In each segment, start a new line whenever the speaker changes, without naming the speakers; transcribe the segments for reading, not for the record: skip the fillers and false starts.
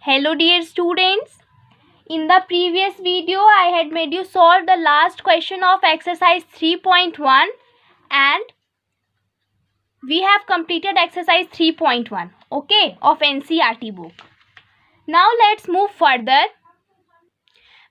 Hello dear students, in the previous video I had made you solve the last question of exercise 3.1 and we have completed exercise 3.1 okay of NCERT book. Now let's move further.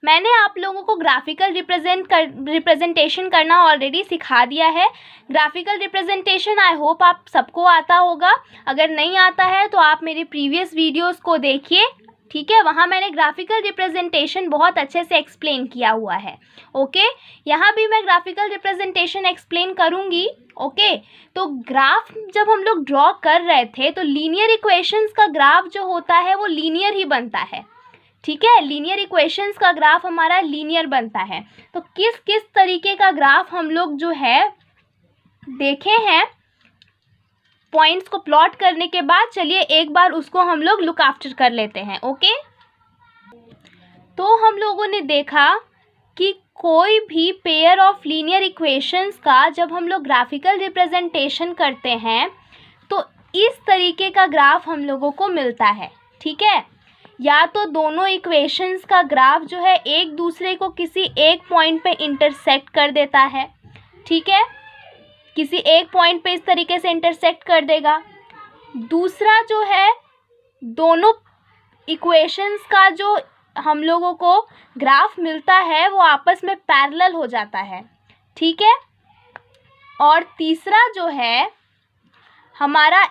मैंने आप लोगों को graphical representation करना already सिखा दिया है. Graphical representation I hope आप सबको आता होगा. अगर नहीं आता है तो आप मेरे प्रीवियस वीडियोस को देखिए, ठीक है. वहाँ मैंने ग्राफिकल रिप्रेजेंटेशन बहुत अच्छे से एक्सप्लेन किया हुआ है. ओके, यहाँ भी मैं ग्राफिकल रिप्रेजेंटेशन एक्सप्लेन करूँगी. ओके, तो ग्राफ जब हम लोग ड्रॉ कर रहे थे तो लीनियर इक्वेशंस का ग्राफ जो होता है वो लीनियर ही बनता है, ठीक है. लीनियर इक्वेशंस का ग्राफ हमारा लीनियर बनता है. तो किस किस तरीके का ग्राफ हम लोग जो है देखे हैं पॉइंट्स को प्लॉट करने के बाद, चलिए एक बार उसको हम लोग लुक आफ्टर कर लेते हैं. ओके, तो हम लोगों ने देखा कि कोई भी पेयर ऑफ लीनियर इक्वेशंस का जब हम लोग ग्राफिकल रिप्रेजेंटेशन करते हैं तो इस तरीके का ग्राफ हम लोगों को मिलता है, ठीक है. या तो दोनों इक्वेशंस का ग्राफ जो है एक दूसरे को किसी एक पॉइंट पे इंटरसेक्ट कर देता है, ठीक है. किसी एक पॉइंट पे इस तरीके से इंटरसेक्ट कर देगा. दूसरा जो है दोनों इक्वेशंस का जो हम लोगों को ग्राफ मिलता है वो आपस में पैरेलल हो जाता है, ठीक है. और तीसरा जो है हमारा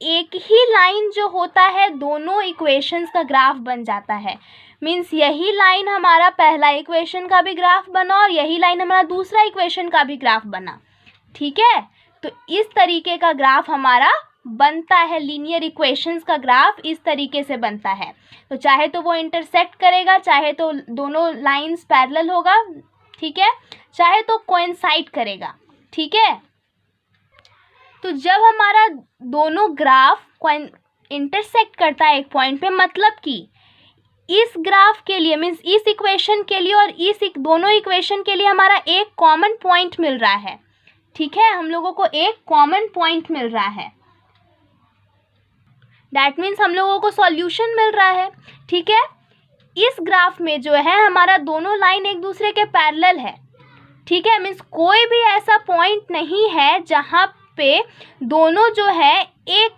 एक ही लाइन जो होता है दोनों इक्वेशंस का ग्राफ बन जाता है. मीन्स यही लाइन हमारा पहला इक्वेशन का भी ग्राफ बना और यही लाइन हमारा दूसरा इक्वेशन का भी ग्राफ बना, ठीक है. तो इस तरीके का ग्राफ हमारा बनता है. लीनियर इक्वेशंस का ग्राफ इस तरीके से बनता है. तो चाहे तो वो इंटरसेक्ट करेगा, चाहे तो दोनों लाइंस पैरेलल होगा, ठीक है, चाहे तो कोइंसाइड करेगा, ठीक है. तो जब हमारा दोनों ग्राफ इंटरसेक्ट करता है एक पॉइंट पे, मतलब कि इस ग्राफ के लिए मीन्स इस इक्वेशन के लिए और इस दोनों इक्वेशन के लिए हमारा एक कॉमन पॉइंट मिल रहा है, ठीक है. हम लोगों को एक कॉमन पॉइंट मिल रहा है. दैट मीन्स हम लोगों को सॉल्यूशन मिल रहा है, ठीक है. इस ग्राफ में जो है हमारा दोनों लाइन एक दूसरे के पैरेलल है, ठीक है. मीन्स कोई भी ऐसा पॉइंट नहीं है जहाँ पे दोनों जो है एक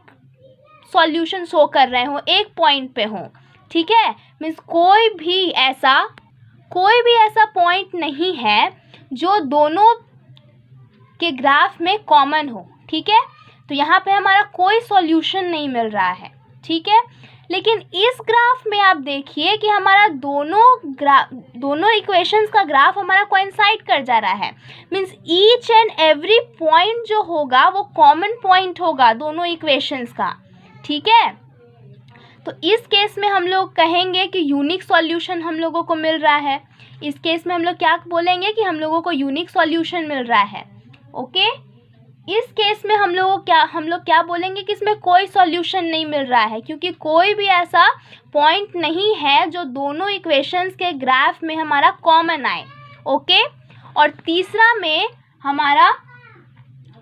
सॉल्यूशन शो कर रहे हो, एक पॉइंट पे हो, ठीक है. मीन्स कोई भी ऐसा पॉइंट नहीं है जो दोनों के ग्राफ में कॉमन हो, ठीक है. तो यहाँ पे हमारा कोई सॉल्यूशन नहीं मिल रहा है, ठीक है. लेकिन इस ग्राफ में आप देखिए कि हमारा दोनों इक्वेशंस का ग्राफ हमारा कोइंसाइड कर जा रहा है. Means each and every point जो होगा वो कॉमन पॉइंट होगा दोनों इक्वेशंस का, ठीक है. तो इस केस में हम लोग कहेंगे कि यूनिक सॉल्यूशन हम लोगों को मिल रहा है. इस केस में हम लोग क्या बोलेंगे कि हम लोगों को यूनिक सॉल्यूशन मिल रहा है. ओके, इस केस में हम लोग क्या बोलेंगे कि इसमें कोई सॉल्यूशन नहीं मिल रहा है, क्योंकि कोई भी ऐसा पॉइंट नहीं है जो दोनों इक्वेशंस के ग्राफ में हमारा कॉमन आए. ओके, और तीसरा में हमारा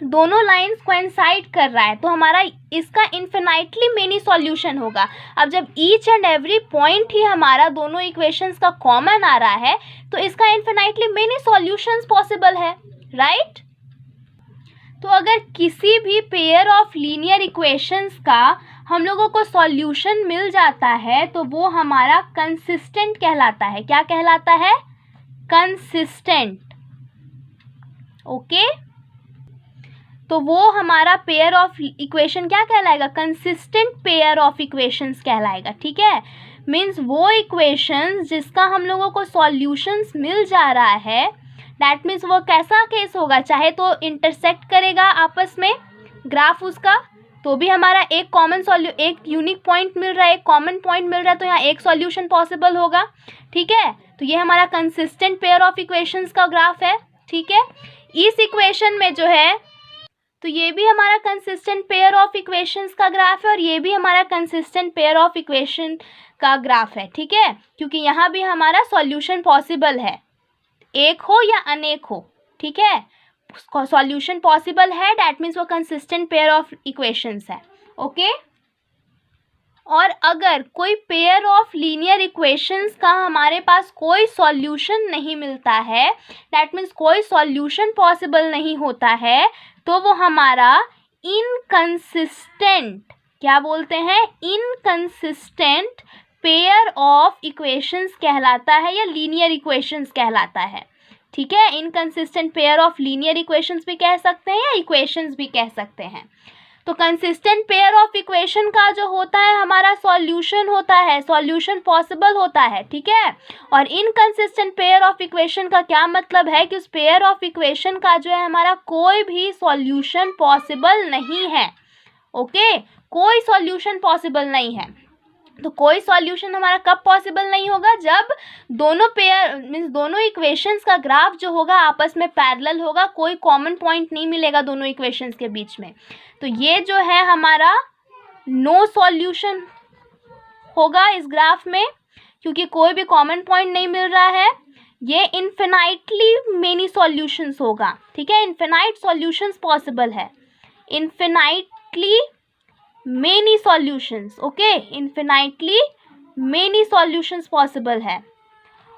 दोनों लाइंस कोइंसाइड कर रहा है, तो हमारा इसका इन्फिनाइटली मेनी सॉल्यूशन होगा. अब जब ईच एंड एवरी पॉइंट ही हमारा दोनों इक्वेशंस का कॉमन आ रहा है तो इसका इन्फिनाइटली मेनी सॉल्यूशंस पॉसिबल है, राइट. तो अगर किसी भी पेयर ऑफ लीनियर इक्वेशंस का हम लोगों को सॉल्यूशन मिल जाता है तो वो हमारा कंसिस्टेंट कहलाता है. क्या कहलाता है? कंसिस्टेंट. ओके, तो वो हमारा पेयर ऑफ इक्वेशन क्या कहलाएगा? कंसिस्टेंट पेयर ऑफ इक्वेशंस कहलाएगा, ठीक है. मीन्स वो इक्वेशंस जिसका हम लोगों को सॉल्यूशंस मिल जा रहा है, दैट मीन्स वो कैसा केस होगा, चाहे तो इंटरसेक्ट करेगा आपस में ग्राफ उसका, तो भी हमारा एक यूनिक पॉइंट मिल रहा है, एक कॉमन पॉइंट मिल रहा है, तो यहाँ एक सॉल्यूशन पॉसिबल होगा, ठीक है. तो ये हमारा कंसिस्टेंट पेयर ऑफ इक्वेशंस का ग्राफ है, ठीक है. इस इक्वेशन में जो है तो ये भी हमारा कंसिस्टेंट पेयर ऑफ इक्वेशंस का ग्राफ है और ये भी हमारा कंसिस्टेंट पेयर ऑफ इक्वेशन का ग्राफ है, ठीक है. क्योंकि यहाँ भी हमारा सॉल्यूशन पॉसिबल है, एक हो या अनेक हो, ठीक है. सॉल्यूशन पॉसिबल है, दैट मीन्स वो कंसिस्टेंट पेयर ऑफ इक्वेशंस है. ओके, और अगर कोई पेयर ऑफ लीनियर इक्वेशंस का हमारे पास कोई सॉल्यूशन नहीं मिलता है, दैट मीन्स कोई सॉल्यूशन पॉसिबल नहीं होता है, तो वो हमारा इनकंसिस्टेंट, क्या बोलते हैं, इनकंसिस्टेंट पेयर ऑफ इक्वेशंस कहलाता है या लीनियर इक्वेशंस कहलाता है। ठीक है, inconsistent pair of linear equations भी कह सकते हैं या इक्वेशंस भी कह सकते हैं। तो कंसिस्टेंट पेयर ऑफ इक्वेशन का जो होता है हमारा सॉल्यूशन होता है, सॉल्यूशन पॉसिबल होता है। ठीक है, और इनकंसिस्टेंट पेयर ऑफ इक्वेशन का क्या मतलब है कि उस पेयर ऑफ इक्वेशन का जो है हमारा कोई भी सॉल्यूशन पॉसिबल नहीं है। ओके, कोई सॉल्यूशन पॉसिबल नहीं है। तो कोई सॉल्यूशन हमारा कब पॉसिबल नहीं होगा, जब दोनों पेयर मीन्स दोनों इक्वेशंस का ग्राफ जो होगा आपस में पैरेलल होगा, कोई कॉमन पॉइंट नहीं मिलेगा दोनों इक्वेशंस के बीच में। तो ये जो है हमारा नो सॉल्यूशन होगा इस ग्राफ में, क्योंकि कोई भी कॉमन पॉइंट नहीं मिल रहा है। ये इन्फिनाइटली मेनी सॉल्यूशंस होगा। ठीक है, इन्फिनाइट सॉल्यूशंस पॉसिबल है, infinitely many solutions. Okay, infinitely many solutions possible है।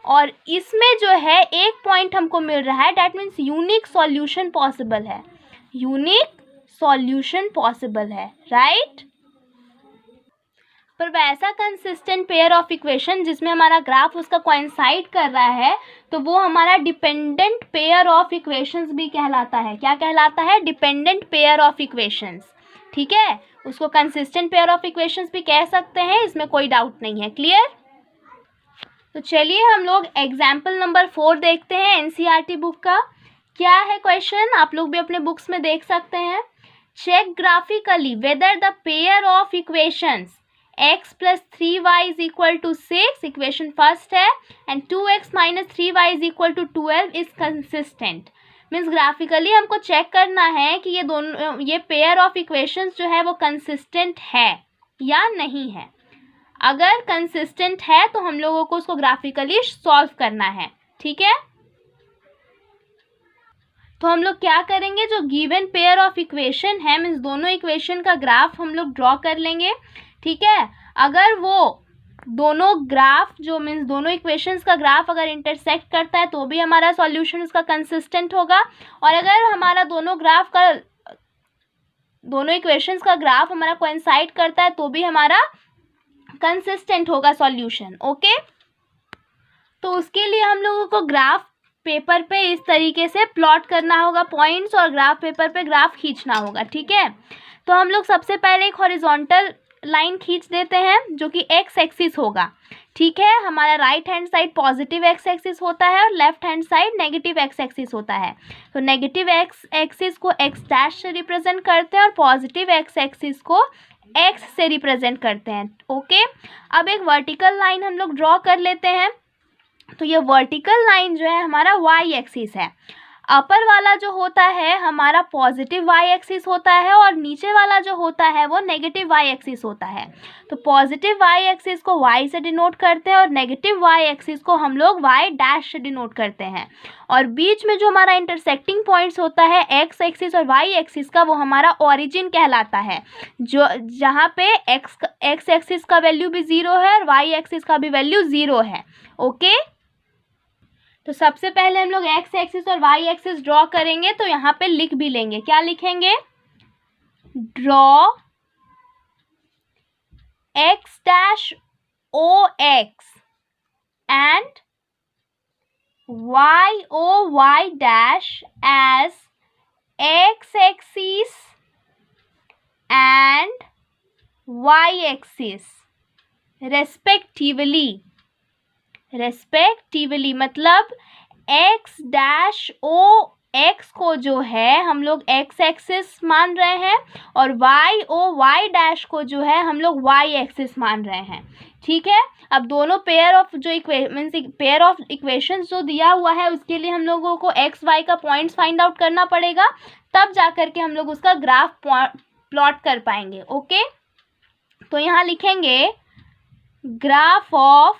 और इसमें जो है एक पॉइंट हमको मिल रहा है, that means unique solution possible है, यूनिक सॉल्यूशन पॉसिबल है, राइट। पर वैसा कंसिस्टेंट पेयर ऑफ इक्वेशन जिसमें हमारा ग्राफ उसका कोइंसाइड कर रहा है, तो वो हमारा डिपेंडेंट पेयर ऑफ इक्वेशंस भी कहलाता है। क्या कहलाता है, डिपेंडेंट पेयर ऑफ इक्वेशंस। ठीक है, उसको कंसिस्टेंट पेयर ऑफ इक्वेशंस भी कह सकते हैं, इसमें कोई डाउट नहीं है। क्लियर। तो चलिए हम लोग एग्जाम्पल नंबर 4 देखते हैं एनसीईआरटी बुक का। क्या है क्वेश्चन, आप लोग भी अपने बुक्स में देख सकते हैं। Check graphically whether the pair of equations x + 3y = 6, equation first है, and 2x - 3y = 12 is consistent. Means graphically हमको चेक करना है कि ये पेयर ऑफ इक्वेशंस जो है वो कंसिस्टेंट है या नहीं है। अगर कंसिस्टेंट है तो हम लोगों को उसको ग्राफिकली सॉल्व करना है। ठीक है, तो हम लोग क्या करेंगे, जो गिवन पेयर ऑफ इक्वेशन है मीन्स दोनों इक्वेशन का ग्राफ हम लोग ड्रॉ कर लेंगे। ठीक है, अगर वो दोनों ग्राफ जो मीन्स दोनों इक्वेशंस का ग्राफ अगर इंटरसेक्ट करता है तो भी हमारा सॉल्यूशन उसका कंसिस्टेंट होगा, और अगर हमारा दोनों इक्वेशंस का ग्राफ हमारा कोइंसाइड करता है तो भी हमारा कंसिस्टेंट होगा सॉल्यूशन। ओके, तो उसके लिए हम लोगों को ग्राफ पेपर पे इस तरीके से प्लॉट करना होगा पॉइंट्स, और ग्राफ पेपर पे ग्राफ खींचना होगा। ठीक है, तो हम लोग सबसे पहले एक हॉरिजॉन्टल लाइन खींच देते हैं जो कि एक्स एक्सिस होगा। ठीक है, हमारा right hand side positive x axis होता है और left hand side negative x axis होता है। तो नेगेटिव एक्स एक्सिस को एक्स डैश से रिप्रेजेंट करते हैं और पॉजिटिव एक्स एक्सिस को एक्स से रिप्रेजेंट करते हैं। ओके, अब एक वर्टिकल लाइन हम लोग ड्रॉ कर लेते हैं। तो ये वर्टिकल लाइन जो है हमारा वाई एक्सिस है। अपर वाला जो होता है हमारा पॉजिटिव वाई एक्सिस होता है और नीचे वाला जो होता है वो नेगेटिव वाई एक्सिस होता है। तो पॉजिटिव वाई एक्सिस को वाई से डिनोट करते हैं और नेगेटिव वाई एक्सिस को हम लोग वाई डैश से डिनोट करते हैं। और बीच में जो हमारा इंटरसेक्टिंग पॉइंट्स होता है एक्स एक्सिस और वाई एक्सिस का, वो हमारा ओरिजिन कहलाता है, जो जहाँ पे एक्स एक्सिस का वैल्यू भी 0 है और वाई एक्सिस का भी वैल्यू 0 है। ओके, तो सबसे पहले हम लोग एक्स एक्सिस और वाई एक्सिस ड्रॉ करेंगे। तो यहाँ पे लिख भी लेंगे, क्या लिखेंगे, draw X dash O X and Y O Y dash as X axis and Y axis respectively. मतलब एक्स डैश ओ एक्स को जो है हम लोग एक्स एक्सिस मान रहे हैं और वाई ओ वाई डैश को जो है हम लोग वाई एक्सिस मान रहे हैं। ठीक है, अब दोनों पेयर ऑफ इक्वेशंस जो दिया हुआ है उसके लिए हम लोगों को एक्स वाई का पॉइंट्स फाइंड आउट करना पड़ेगा, तब जा कर के हम लोग उसका ग्राफ प्लॉट कर पाएंगे। ओके, तो यहाँ लिखेंगे ग्राफ ऑफ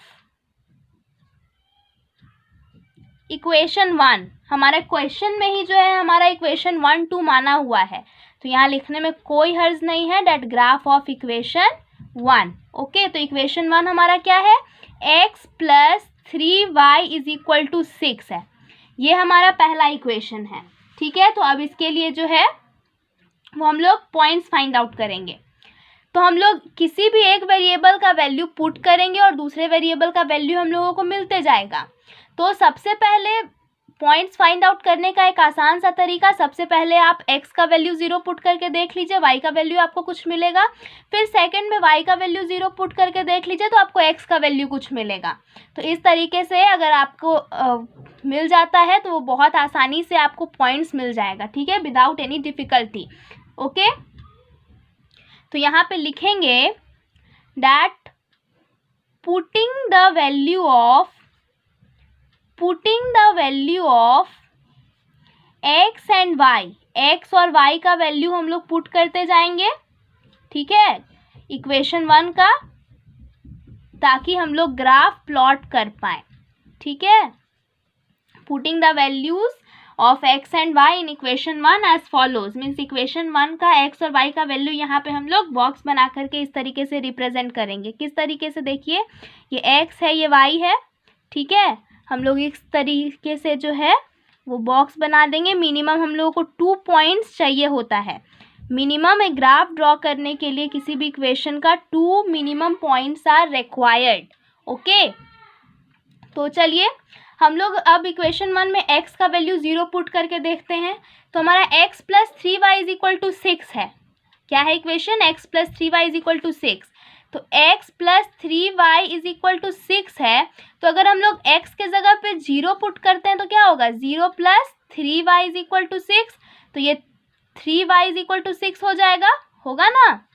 इक्वेशन 1। हमारा क्वेश्चन में ही जो है हमारा इक्वेशन 1, 2 माना हुआ है, तो यहाँ लिखने में कोई हर्ज नहीं है, that graph of equation 1। Okay, तो इक्वेशन 1 हमारा क्या है, x plus 3y is equal to 6 है। ये हमारा पहला इक्वेशन है। ठीक है, तो अब इसके लिए जो है वो हम लोग पॉइंट्स फाइंड आउट करेंगे। तो हम लोग किसी भी एक वेरिएबल का वैल्यू पुट करेंगे और दूसरे वेरिएबल का वैल्यू हम लोगों को मिलते जाएगा। तो सबसे पहले पॉइंट्स फाइंड आउट करने का एक आसान सा तरीका, सबसे पहले आप x का वैल्यू 0 पुट करके देख लीजिए, y का वैल्यू आपको कुछ मिलेगा। फिर सेकंड में y का वैल्यू 0 पुट करके देख लीजिए तो आपको x का वैल्यू कुछ मिलेगा। तो इस तरीके से अगर आपको मिल जाता है तो वो बहुत आसानी से आपको पॉइंट्स मिल जाएगा। ठीक है, विदाउट एनी डिफिकल्टी। ओके, तो यहाँ पे लिखेंगे that putting the value of x and y, x और y का वैल्यू हम लोग पुट करते जाएंगे। ठीक है, इक्वेशन 1 का, ताकि हम लोग ग्राफ प्लॉट कर पाए। ठीक है, putting the values of x and y in equation 1 as follows, means equation 1 का x और y का वैल्यू यहाँ पे हम लोग बॉक्स बना करके इस तरीके से रिप्रेजेंट करेंगे। किस तरीके से, देखिए ये x है, ये y है। ठीक है, हम लोग इस तरीके से जो है वो बॉक्स बना देंगे। मिनिमम हम लोगों को 2 पॉइंट्स चाहिए होता है। मिनिमम एक ग्राफ ड्रॉ करने के लिए किसी भी इक्वेशन का 2 minimum points are required. Okay, तो चलिए हम लोग अब इक्वेशन 1 में x का वैल्यू 0 पुट करके देखते हैं। तो हमारा x plus 3y is equal to 6 है। क्या है equation, x plus 3y is equal to 6। तो x plus 3y is equal to 6 है। तो अगर हम लोग x के जगह पे 0 पुट करते हैं तो क्या होगा, 0 plus 3y is equal to 6। तो ये 3y इज इक्वल टू 6 हो जाएगा, होगा ना।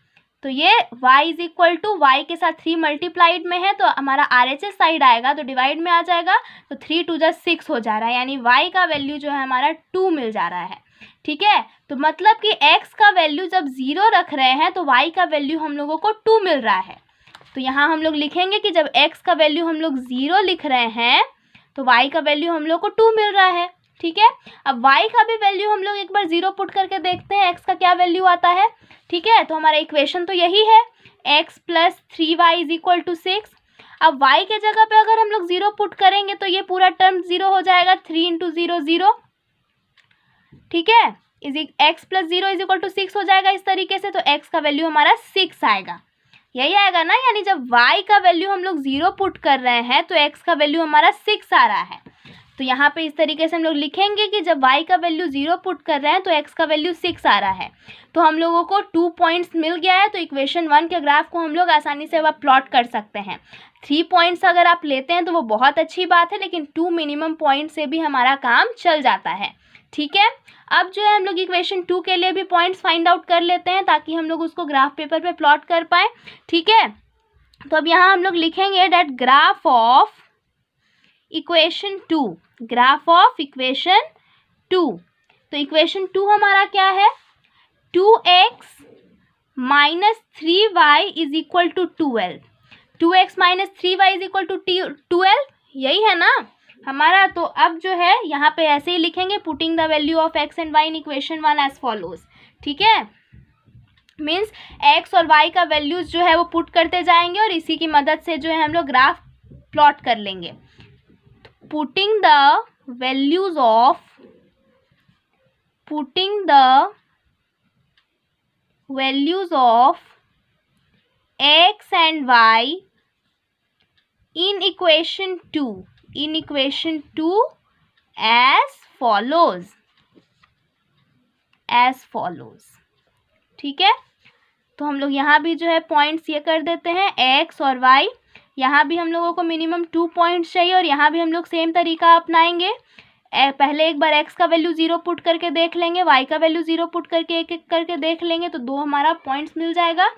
तो ये y is equal to Y के साथ 3 मल्टीप्लाइड में है तो हमारा RHS साइड आएगा तो डिवाइड में आ जाएगा। तो 3 2 जा 6 हो जा रहा है, यानी y का वैल्यू जो है हमारा 2 मिल जा रहा है। ठीक है, तो मतलब कि x का वैल्यू जब 0 रख रहे हैं तो y का वैल्यू हम लोगों को 2 मिल रहा है। तो यहाँ हम लोग लिखेंगे कि जब x का वैल्यू हम लोग 0 लिख रहे हैं तो y का वैल्यू हम लोग को 2 मिल रहा है। ठीक है, अब y का भी वैल्यू हम लोग एक बार 0 पुट करके देखते हैं x का क्या वैल्यू आता है। ठीक है, तो हमारा इक्वेशन तो यही है, x plus 3y is equal to 6। अब y के जगह पे अगर हम लोग 0 पुट करेंगे तो ये पूरा टर्म 0 हो जाएगा, 3 इंटू 0 0। ठीक है, x plus 0 is equal to 6 हो जाएगा इस तरीके से। तो x का वैल्यू हमारा 6 आएगा, यही आएगा ना। यानी जब y का वैल्यू हम लोग 0 पुट कर रहे हैं तो x का वैल्यू हमारा 6 आ रहा है। तो यहाँ पे इस तरीके से हम लोग लिखेंगे कि जब y का वैल्यू 0 पुट कर रहे हैं तो x का वैल्यू 6 आ रहा है। तो हम लोगों को 2 पॉइंट्स मिल गया है। तो इक्वेशन 1 के ग्राफ को हम लोग आसानी से अब प्लॉट कर सकते हैं। 3 पॉइंट्स अगर आप लेते हैं तो वो बहुत अच्छी बात है, लेकिन 2 मिनिमम पॉइंट से भी हमारा काम चल जाता है। ठीक है, अब जो है हम लोग इक्वेशन 2 के लिए भी पॉइंट्स फाइंड आउट कर लेते हैं ताकि हम लोग उसको ग्राफ पेपर पे प्लॉट कर पाएँ। ठीक है, तो अब यहाँ हम लोग लिखेंगे that graph of equation 2, graph of equation 2। तो इक्वेशन 2 हमारा क्या है, 2x minus 3y is equal to 12। 2x minus 3y is equal to 12, यही है ना हमारा। तो अब जो है यहाँ पे ऐसे ही लिखेंगे, putting the value of x and y in equation 1 as follows. ठीक है, मीन्स x और y का वैल्यूज जो है वो पुट करते जाएंगे और इसी की मदद से जो है हम लोग ग्राफ प्लॉट कर लेंगे। Putting the values of x and y in equation 2 as follows। ठीक है, तो हम लोग यहाँ भी जो है पॉइंट्स ये कर देते हैं, x और y। यहाँ भी हम लोगों को मिनिमम 2 पॉइंट्स चाहिए और यहाँ भी हम लोग सेम तरीका अपनाएंगे। पहले एक बार x का वैल्यू 0 पुट करके देख लेंगे, y का वैल्यू 0 पुट करके एक एक करके देख लेंगे तो 2 हमारा पॉइंट्स मिल जाएगा।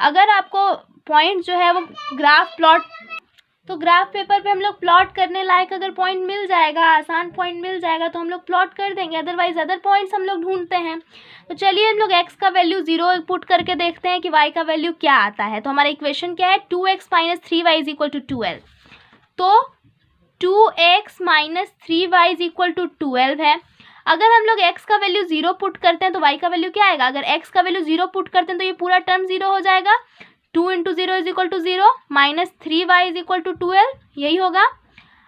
अगर आपको पॉइंट जो है वो ग्राफ पेपर पे हम लोग प्लॉट करने लायक अगर पॉइंट मिल जाएगा, आसान पॉइंट मिल जाएगा तो हम लोग प्लॉट कर देंगे, अदरवाइज अदर पॉइंट्स हम लोग ढूंढते हैं। तो चलिए हम लोग x का वैल्यू 0 पुट करके देखते हैं कि y का वैल्यू क्या आता है। तो हमारा इक्वेशन क्या है, 2x minus 3y is equal to 12। तो 2x minus 3y is equal to 12 है। अगर हम लोग x का वैल्यू 0 पुट करते हैं तो y का वैल्यू क्या आएगा, अगर x का वैल्यू 0 पुट करते हैं तो ये पूरा टर्म 0 हो जाएगा, 2 into 0 is equal to 0, minus 3y is equal to 12, यही होगा।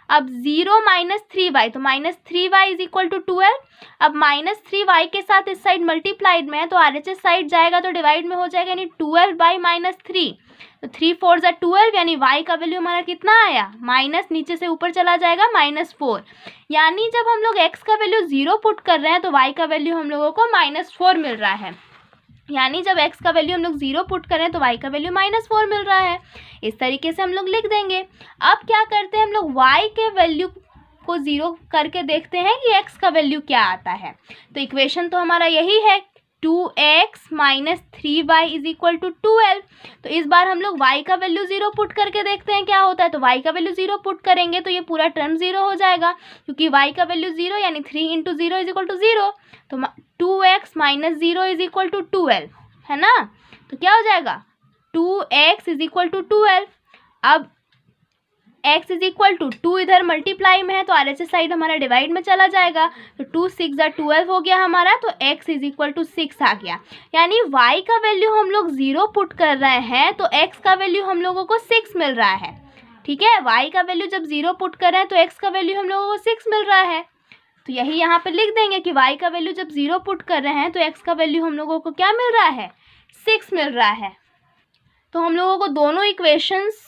अब 0 माइनस 3y, तो minus 3y is equal to 12। अब माइनस 3y के साथ इस साइड मल्टीप्लाइड में है तो RHS साइड जाएगा तो डिवाइड में हो जाएगा, यानी 12 बाई माइनस 3, तो 3 4 ज़ा 12, यानी y का वैल्यू हमारा कितना आया, माइनस नीचे से ऊपर चला जाएगा -4। यानी जब हम लोग x का वैल्यू 0 पुट कर रहे हैं तो y का वैल्यू हम लोगों को -4 मिल रहा है। यानी जब x का वैल्यू हम लोग 0 पुट करें तो y का वैल्यू -4 मिल रहा है। इस तरीके से हम लोग लिख देंगे। अब क्या करते हैं, हम लोग y के वैल्यू को 0 करके देखते हैं कि x का वैल्यू क्या आता है। तो इक्वेशन तो हमारा यही है, 2x minus 3y is equal to 12। तो इस बार हम लोग y का वैल्यू 0 पुट करके देखते हैं क्या होता है। तो y का वैल्यू 0 पुट करेंगे तो ये पूरा टर्म 0 हो जाएगा, क्योंकि y का वैल्यू 0 यानी 3 इंटू 0 इज इक्वल टू 0। तो 2x minus 0 is equal to 12, है ना। तो क्या हो जाएगा, 2x इज इक्वल टू 12। अब x इज इक्वल टू 2 इधर मल्टीप्लाई में है तो RHS साइड हमारा डिवाइड में चला जाएगा, तो 2 6 ज़ा 12 हो गया हमारा, तो x इज इक्वल टू 6 आ गया। यानी y का वैल्यू हम लोग 0 पुट कर रहे हैं तो x का वैल्यू हम लोगों को 6 मिल रहा है। ठीक है, y का वैल्यू जब 0 पुट कर रहे हैं तो x का वैल्यू हम लोगों को 6 मिल रहा है। तो यही यहाँ पे लिख देंगे कि y का वैल्यू जब 0 पुट कर रहे हैं तो x का वैल्यू हम लोगों को क्या मिल रहा है, 6 मिल रहा है। तो हम लोगों को दोनों इक्वेशंस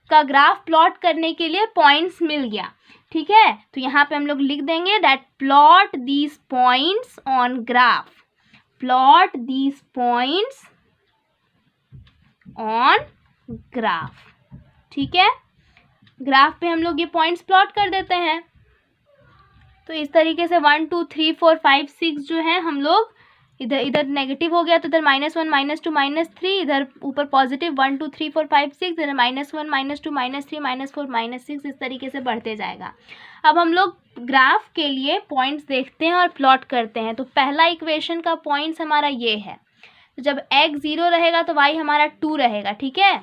का ग्राफ प्लॉट करने के लिए पॉइंट्स मिल गया। ठीक है, तो यहाँ पे हम लोग लिख देंगे that plot these points on graph, plot these points on graph. ठीक है, ग्राफ पे हम लोग ये पॉइंट्स प्लॉट कर देते हैं। तो इस तरीके से 1 2 3 4 5 6 जो है हम लोग इधर नेगेटिव हो गया तो इधर -1 -2 -3, इधर ऊपर पॉजिटिव 1 2 3 4 5 6, इधर -1 -2 -3 -4 -6, इस तरीके से बढ़ते जाएगा। अब हम लोग ग्राफ के लिए पॉइंट्स देखते हैं और प्लॉट करते हैं। तो पहला इक्वेशन का पॉइंट्स हमारा ये है, तो जब x 0 रहेगा तो y हमारा 2 रहेगा। ठीक है,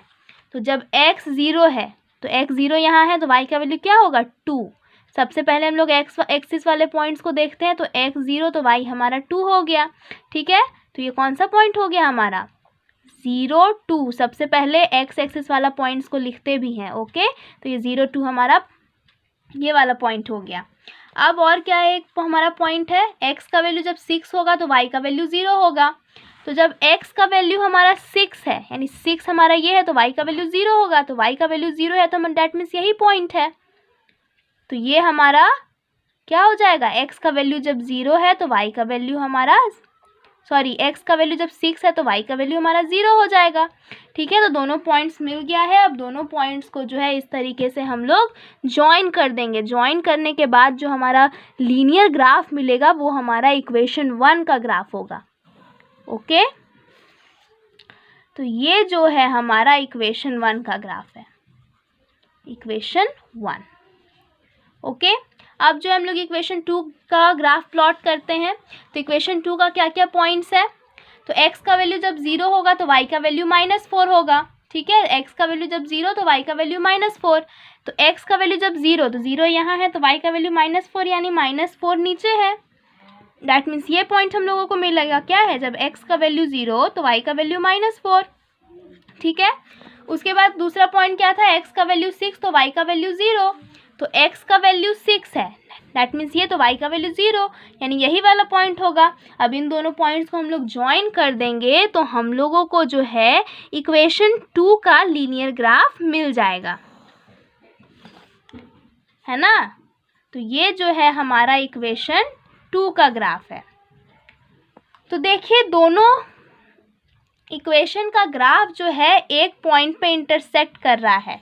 तो जब x 0 है तो x 0 यहाँ है तो y का वैल्यू क्या होगा, 2। सबसे पहले हम लोग एक्सिस वाले पॉइंट्स को देखते हैं, तो x 0 तो y हमारा 2 हो गया। ठीक है, तो ये कौन सा पॉइंट हो गया हमारा, 0 2। सबसे पहले x एक्सिस वाला पॉइंट्स को लिखते भी हैं। ओके, तो ये 0 2 हमारा ये वाला पॉइंट हो गया। अब और क्या एक हमारा पॉइंट है, x का वैल्यू जब 6 होगा तो y का वैल्यू 0 होगा। तो जब x का वैल्यू हमारा 6 है, यानी 6 हमारा ये है, तो y का वैल्यू 0 होगा। तो y का वैल्यू 0 है तो दैट मीन्स यही पॉइंट है। तो ये हमारा क्या हो जाएगा, x का वैल्यू जब 0 है तो y का वैल्यू हमारा x का वैल्यू जब 6 है तो y का वैल्यू हमारा 0 हो जाएगा। ठीक है, तो दोनों पॉइंट्स मिल गया है। अब दोनों पॉइंट्स को जो है इस तरीके से हम लोग ज्वाइन कर देंगे। ज्वाइन करने के बाद जो हमारा लीनियर ग्राफ मिलेगा वो हमारा इक्वेशन 1 का ग्राफ होगा। ओके, तो ये जो है हमारा इक्वेशन 1 का ग्राफ है, इक्वेशन 1। ओके, अब जो हम लोग इक्वेशन 2 का ग्राफ प्लॉट करते हैं, तो इक्वेशन 2 का क्या क्या पॉइंट्स है, तो x का वैल्यू जब 0 होगा तो y का वैल्यू -4 होगा। ठीक है, x का वैल्यू जब 0 तो y का वैल्यू -4, तो x का वैल्यू जब 0 तो 0 यहाँ है तो y का वैल्यू -4, यानी -4 नीचे है। दैट मीन्स ये पॉइंट हम लोगों को मिलेगा क्या है, जब x का वैल्यू 0 तो y का वैल्यू -4। ठीक है, उसके बाद दूसरा पॉइंट क्या था, x का वैल्यू 6 तो y का वैल्यू 0, तो x का वैल्यू 6 है, दैट मीन्स ये तो y का वैल्यू 0, यानी यही वाला पॉइंट होगा। अब इन दोनों पॉइंट्स को हम लोग ज्वाइन कर देंगे तो हम लोगों को जो है इक्वेशन 2 का लीनियर ग्राफ मिल जाएगा, है ना। तो ये जो है हमारा इक्वेशन 2 का ग्राफ है। तो देखिए दोनों इक्वेशन का ग्राफ जो है एक पॉइंट पे इंटरसेक्ट कर रहा है,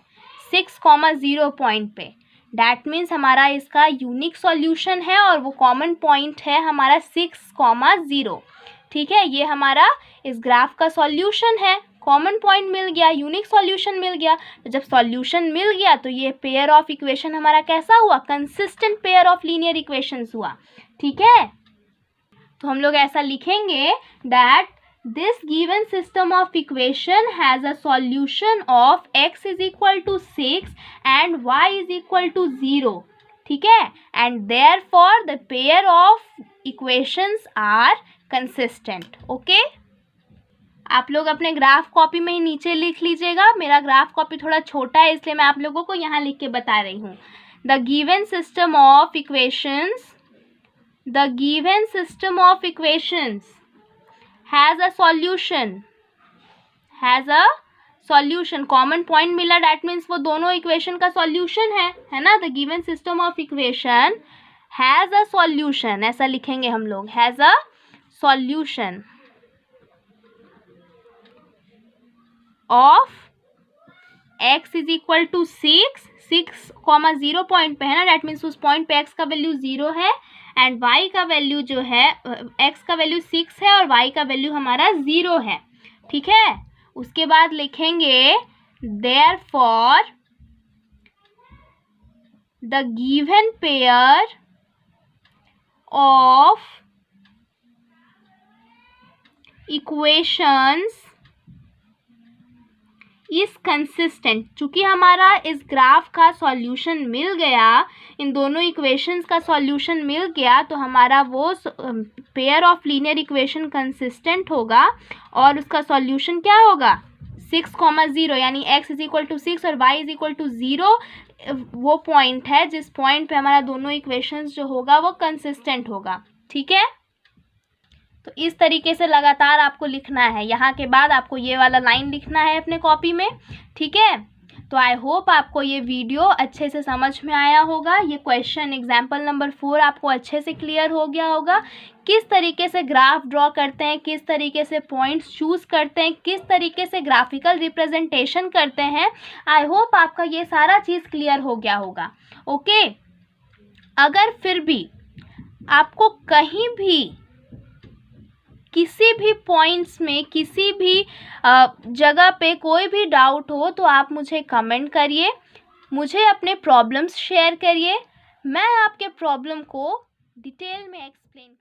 6,0 पॉइंट पे। डैट मीन्स हमारा इसका यूनिक सॉल्यूशन है और वो कॉमन पॉइंट है हमारा 6,0। ठीक है, ये हमारा इस ग्राफ का सॉल्यूशन है। कॉमन पॉइंट मिल गया, यूनिक सॉल्यूशन मिल गया। तो जब सॉल्यूशन मिल गया तो ये पेयर ऑफ इक्वेशन हमारा कैसा हुआ, consistent pair of linear equations हुआ। ठीक है, तो हम लोग ऐसा लिखेंगे that this given system of equation has a solution of x is equal to 6 and y is equal to 0. ठीक है, and therefore the pair of equations are consistent. Okay, आप लोग अपने ग्राफ कॉपी में ही नीचे लिख लीजिएगा। मेरा ग्राफ कॉपी थोड़ा छोटा है इसलिए मैं आप लोगों को यहाँ लिख के बता रही हूँ। The given system of equations has a solution. Common point मिला, डैट मीन्स वो दोनों इक्वेशन का सॉल्यूशन है ना। The given system of equation has a solution, ऐसा लिखेंगे हम लोग, has a solution of x is equal to 6,0 point पे है ना, डैट मीन्स उस पॉइंट पे x का वैल्यू 0 है एंड y का वैल्यू जो है, x का वैल्यू 6 है और y का वैल्यू हमारा 0 है, ठीक है। उसके बाद लिखेंगे therefore the given pair of equations is consistent. चूंकि हमारा इस ग्राफ का सॉल्यूशन मिल गया, इन दोनों इक्वेशंस का सॉल्यूशन मिल गया, तो हमारा वो pair of linear equation consistent होगा और उसका सॉल्यूशन क्या होगा 6,0, यानी x इज इक्वल टू 6 और y इज इक्वल टू 0 वो पॉइंट है जिस पॉइंट पे हमारा दोनों इक्वेशंस जो होगा वो कंसिस्टेंट होगा, ठीक है। तो इस तरीके से लगातार आपको लिखना है। यहाँ के बाद आपको ये वाला लाइन लिखना है अपने कॉपी में, ठीक है। तो आई होप आपको ये वीडियो अच्छे से समझ में आया होगा। ये क्वेश्चन एग्जाम्पल नंबर 4 आपको अच्छे से क्लियर हो गया होगा। किस तरीके से ग्राफ ड्रॉ करते हैं, किस तरीके से पॉइंट्स चूज़ करते हैं, किस तरीके से ग्राफिकल रिप्रेजेंटेशन करते हैं। आई होप आपका ये सारा चीज़ क्लियर हो गया होगा। ओके, अगर फिर भी आपको कहीं भी किसी भी पॉइंट्स में, किसी भी जगह पे कोई भी डाउट हो तो आप मुझे कमेंट करिए, मुझे अपने प्रॉब्लम्स शेयर करिए। मैं आपके प्रॉब्लम को डिटेल में एक्सप्लेन